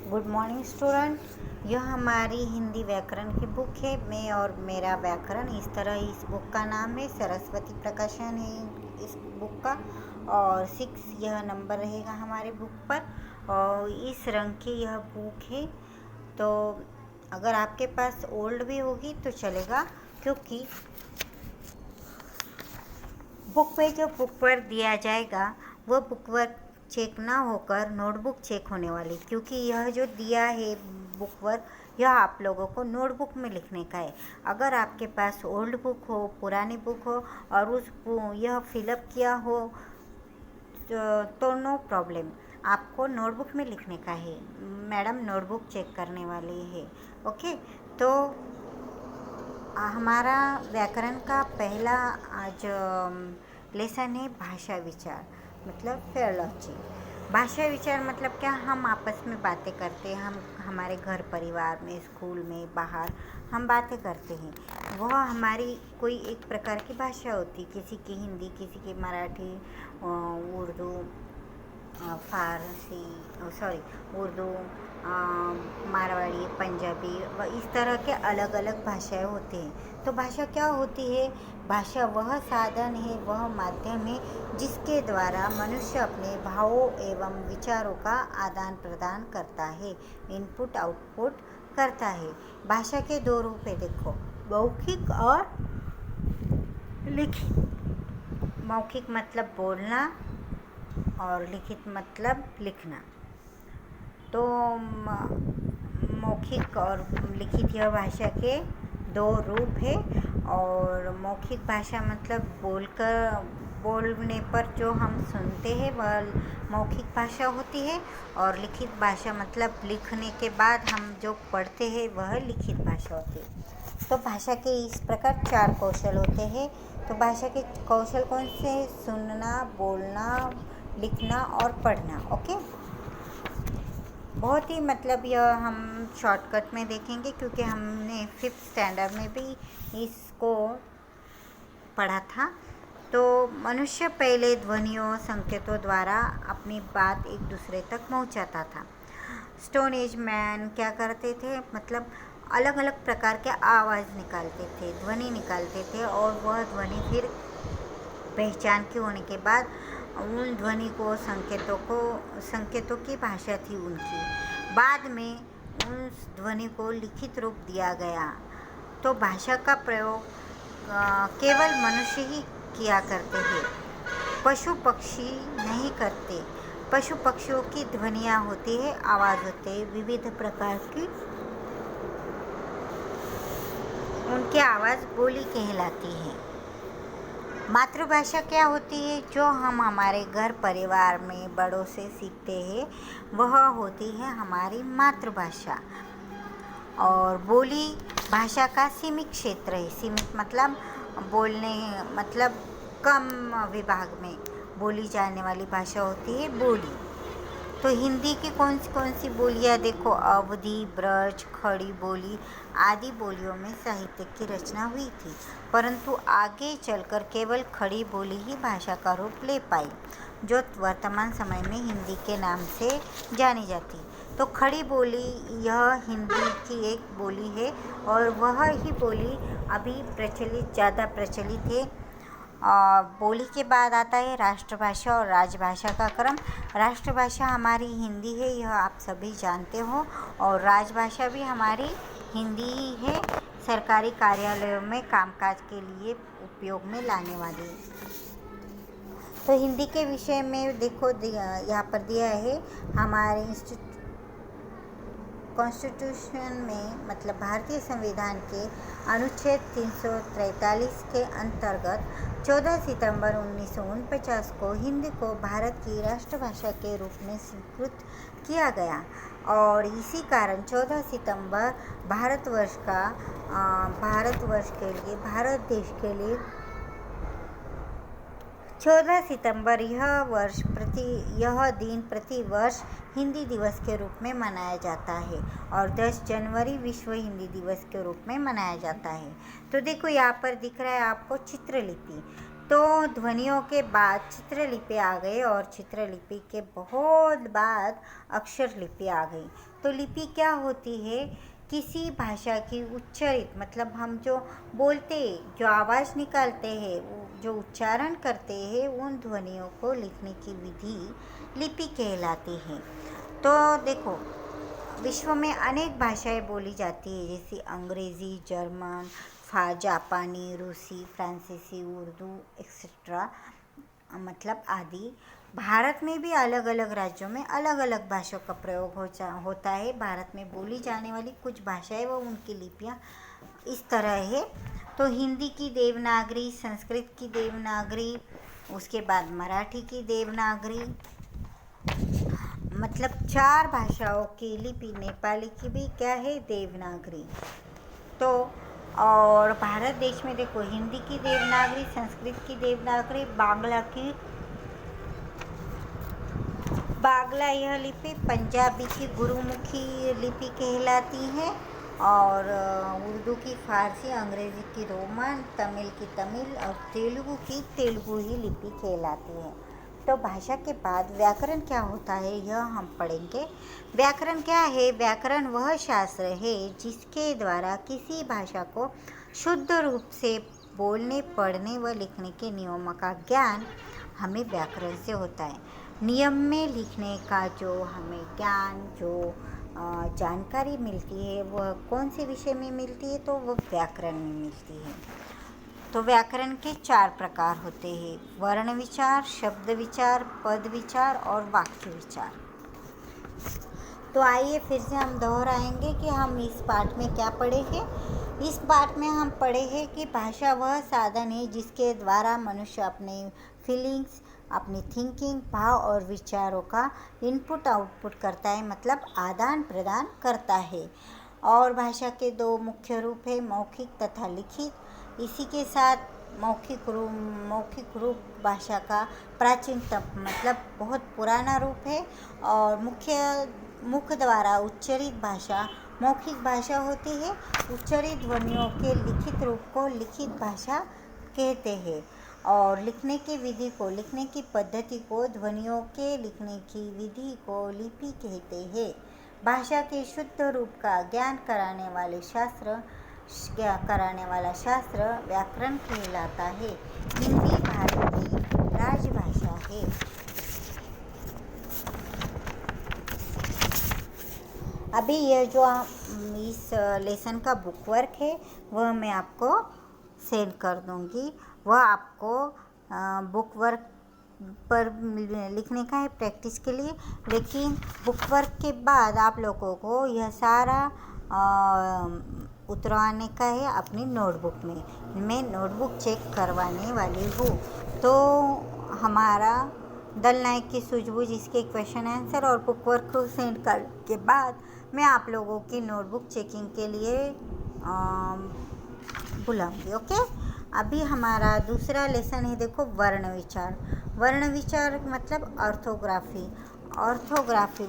Good morning student. यह हमारी हिंदी व्याकरण की बुक है। मैं और मेरा व्याकरण, इस तरह इस बुक का नाम है। सरस्वती प्रकाशन है इस बुक का, और 6 यह नंबर रहेगा हमारे बुक पर। और इस रंग की यह बुक है, तो अगर आपके पास ओल्ड भी होगी तो चलेगा, क्योंकि बुक पे जो बुक वर्क दिया जाएगा वो बुक वर्क चेक ना होकर नोटबुक चेक होने वाली, क्योंकि यह जो दिया है बुक वर्क, यह आप लोगों को नोटबुक में लिखने का है। अगर आपके पास ओल्ड बुक हो, पुरानी बुक हो और यह फिलअप किया हो तो नो प्रॉब्लम, आपको नोटबुक में लिखने का है। मैडम नोटबुक चेक करने वाली है। ओके, तो हमारा व्याकरण का पहला आज लेसन है भाषा विचार, मतलब फेरोलॉजी। भाषा विचार मतलब क्या? हम आपस में बातें करते हैं, हम हमारे घर परिवार में, स्कूल में, बाहर हम बातें करते हैं। वह हमारी कोई एक प्रकार की भाषा होती, किसी की हिंदी, किसी की मराठी, उर्दू, फारसी, उर्दू, मारवाड़ी, पंजाबी, इस तरह के अलग अलग भाषाएं होती हैं। तो भाषा क्या होती है? भाषा वह साधन है, वह माध्यम है जिसके द्वारा मनुष्य अपने भावों एवं विचारों का आदान प्रदान करता है, इनपुट आउटपुट करता है। भाषा के 2 रूप है, देखो, मौखिक और लिखित। मौखिक मतलब बोलना और लिखित मतलब लिखना। तो मौखिक और लिखित यह भाषा के 2 रूप है। और मौखिक भाषा मतलब बोलने पर जो हम सुनते हैं वह मौखिक भाषा होती है, और लिखित भाषा मतलब लिखने के बाद हम जो पढ़ते हैं वह लिखित भाषा होती है। तो भाषा के इस प्रकार 4 कौशल होते हैं। तो भाषा के कौशल कौन से? सुनना, बोलना, लिखना और पढ़ना। ओके, बहुत ही मतलब यह हम शॉर्टकट में देखेंगे, क्योंकि हमने 5th स्टैंडर्ड में भी इसको पढ़ा था। तो मनुष्य पहले ध्वनियों, संकेतों द्वारा अपनी बात एक दूसरे तक पहुंचाता था। स्टोन एज मैन क्या करते थे? मतलब अलग अलग प्रकार के आवाज़ निकालते थे, ध्वनि निकालते थे, और वह ध्वनि फिर पहचान के होने के बाद उन ध्वनि को, संकेतों की भाषा थी उनकी। बाद में उस ध्वनि को लिखित रूप दिया गया। तो भाषा का प्रयोग केवल मनुष्य ही किया करते हैं, पशु पक्षी नहीं करते। पशु पक्षियों की ध्वनियाँ होती है, आवाज़ होते हैं, विविध प्रकार की उनकी आवाज़ बोली कहलाती है। मातृभाषा क्या होती है? जो हम हमारे घर परिवार में बड़ों से सीखते हैं वह होती है हमारी मातृभाषा। और बोली भाषा का सीमित क्षेत्र है। सीमित मतलब बोलने, मतलब कम विभाग में बोली जाने वाली भाषा होती है बोली। तो हिंदी की कौन सी बोलियाँ? देखो, अवधी, ब्रज, खड़ी बोली आदि बोलियों में साहित्य की रचना हुई थी, परंतु आगे चलकर केवल खड़ी बोली ही भाषा का रूप ले पाई, जो वर्तमान समय में हिंदी के नाम से जानी जाती। तो खड़ी बोली यह हिंदी की एक बोली है, और वह ही बोली अभी ज़्यादा प्रचलित है। बोली के बाद आता है राष्ट्रभाषा और राजभाषा का क्रम। राष्ट्रभाषा हमारी हिंदी है, यह आप सभी जानते हो, और राजभाषा भी हमारी हिंदी ही है, सरकारी कार्यालयों में कामकाज के लिए उपयोग में लाने वाली। तो हिंदी के विषय में देखो, यहाँ पर दिया है हमारे कॉन्स्टिट्यूशन में, मतलब भारतीय संविधान के अनुच्छेद 343 के अंतर्गत 14 सितंबर 1949 को हिंदी को भारत की राष्ट्रभाषा के रूप में स्वीकृत किया गया, और इसी कारण 14 सितंबर भारत देश के लिए 14 सितंबर यह दिन प्रति वर्ष हिंदी दिवस के रूप में मनाया जाता है, और 10 जनवरी विश्व हिंदी दिवस के रूप में मनाया जाता है। तो देखो, यहाँ पर दिख रहा है आपको चित्रलिपि। तो ध्वनियों के बाद चित्रलिपि आ गई और चित्रलिपि के बहुत बाद अक्षर लिपि आ गई। तो लिपि क्या होती है? किसी भाषा की उच्चारित, मतलब हम जो बोलते, जो आवाज़ निकालते हैं, जो उच्चारण करते हैं, उन ध्वनियों को लिखने की विधि लिपि कहलाती है। तो देखो, विश्व में अनेक भाषाएं बोली जाती है, जैसे अंग्रेज़ी, जर्मन, जापानी, रूसी, फ्रांसीसी, उर्दू एक्सेट्रा, मतलब आदि। भारत में भी अलग अलग राज्यों में अलग अलग भाषाओं का प्रयोग होता है। भारत में बोली जाने वाली कुछ भाषाएं व उनकी लिपियाँ इस तरह है। तो हिंदी की देवनागरी, संस्कृत की देवनागरी, उसके बाद मराठी की देवनागरी, मतलब 4 भाषाओं की लिपि। नेपाली की भी क्या है? देवनागरी। तो और भारत देश में देखो, हिंदी की देवनागरी, संस्कृत की देवनागरी, बांग्ला यह लिपि पंजाबी की गुरुमुखी लिपि कहलाती है, और उर्दू की फारसी, अंग्रेज़ी की रोमन, तमिल की तमिल और तेलुगु की तेलुगु ही लिपि कहलाती है। तो भाषा के बाद व्याकरण क्या होता है, यह हम पढ़ेंगे। व्याकरण क्या है? व्याकरण वह शास्त्र है जिसके द्वारा किसी भाषा को शुद्ध रूप से बोलने, पढ़ने व लिखने के नियमों का ज्ञान हमें व्याकरण से होता है। नियम में लिखने का जो हमें ज्ञान, जो जानकारी मिलती है, वह कौन से विषय में मिलती है? तो वह व्याकरण में मिलती है। तो व्याकरण के 4 प्रकार होते हैं: वर्ण विचार, शब्द विचार, पद विचार और वाक्य विचार। तो आइए फिर से हम दोहराएंगे कि हम इस पाठ में क्या पढ़े हैं। इस पाठ में हम पढ़े हैं कि भाषा वह साधन है जिसके द्वारा मनुष्य अपने फीलिंग्स, अपनी थिंकिंग, भाव और विचारों का इनपुट आउटपुट करता है, मतलब आदान प्रदान करता है। और भाषा के 2 मुख्य रूप हैं, मौखिक तथा लिखित। इसी के साथ मौखिक रूप भाषा का प्राचीनतम, मतलब बहुत पुराना रूप है, और मुख द्वारा उच्चरित भाषा मौखिक भाषा होती है। उच्चरित ध्वनियों के लिखित रूप को लिखित भाषा कहते हैं, और लिखने की विधि को, लिखने की पद्धति को, ध्वनियों के लिखने की विधि को लिपि कहते हैं। भाषा के शुद्ध रूप का ज्ञान कराने वाला शास्त्र व्याकरण कहलाता है। हिंदी भारत की राजभाषा है। अभी यह जो इस लेसन का बुक वर्क है, वह मैं आपको सेंड कर दूंगी। वह आपको बुक वर्क पर लिखने का है प्रैक्टिस के लिए, लेकिन बुक वर्क के बाद आप लोगों को यह सारा उतरवाने का है अपनी नोटबुक में। मैं नोटबुक चेक करवाने वाली हूँ। तो हमारा दल नायक की सूझबूझ, इसके क्वेश्चन आंसर और बुक वर्क को सेंड करने के बाद मैं आप लोगों की नोटबुक चेकिंग के लिए बुलाऊंगी। ओके, अभी हमारा दूसरा लेसन है, देखो, वर्ण विचार। वर्ण विचार मतलब ऑर्थोग्राफी।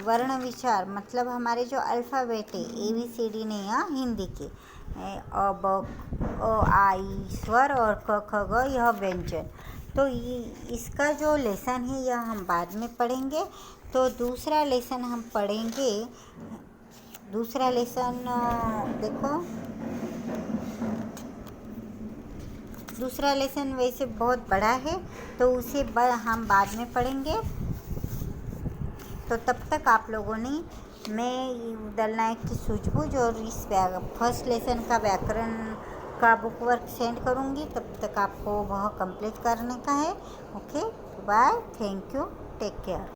वर्ण विचार मतलब हमारे जो अल्फ़ाबेट है, ABCD नहीं, हिंदी के अ, ब, आई स्वर और क ख ग यह व्यंजन। तो इसका जो लेसन है यह हम बाद में पढ़ेंगे। तो दूसरा लेसन हम पढ़ेंगे। दूसरा लेसन देखो, दूसरा लेसन वैसे बहुत बड़ा है, तो उसे हम बाद में पढ़ेंगे। तो तब तक आप लोगों ने, मैं दल नायक की सूझबूझ और इस फर्स्ट लेसन का व्याकरण का बुक वर्क सेंड करूँगी, तब तक आपको वह कंप्लीट करने का है। Okay, bye, thank you, take care.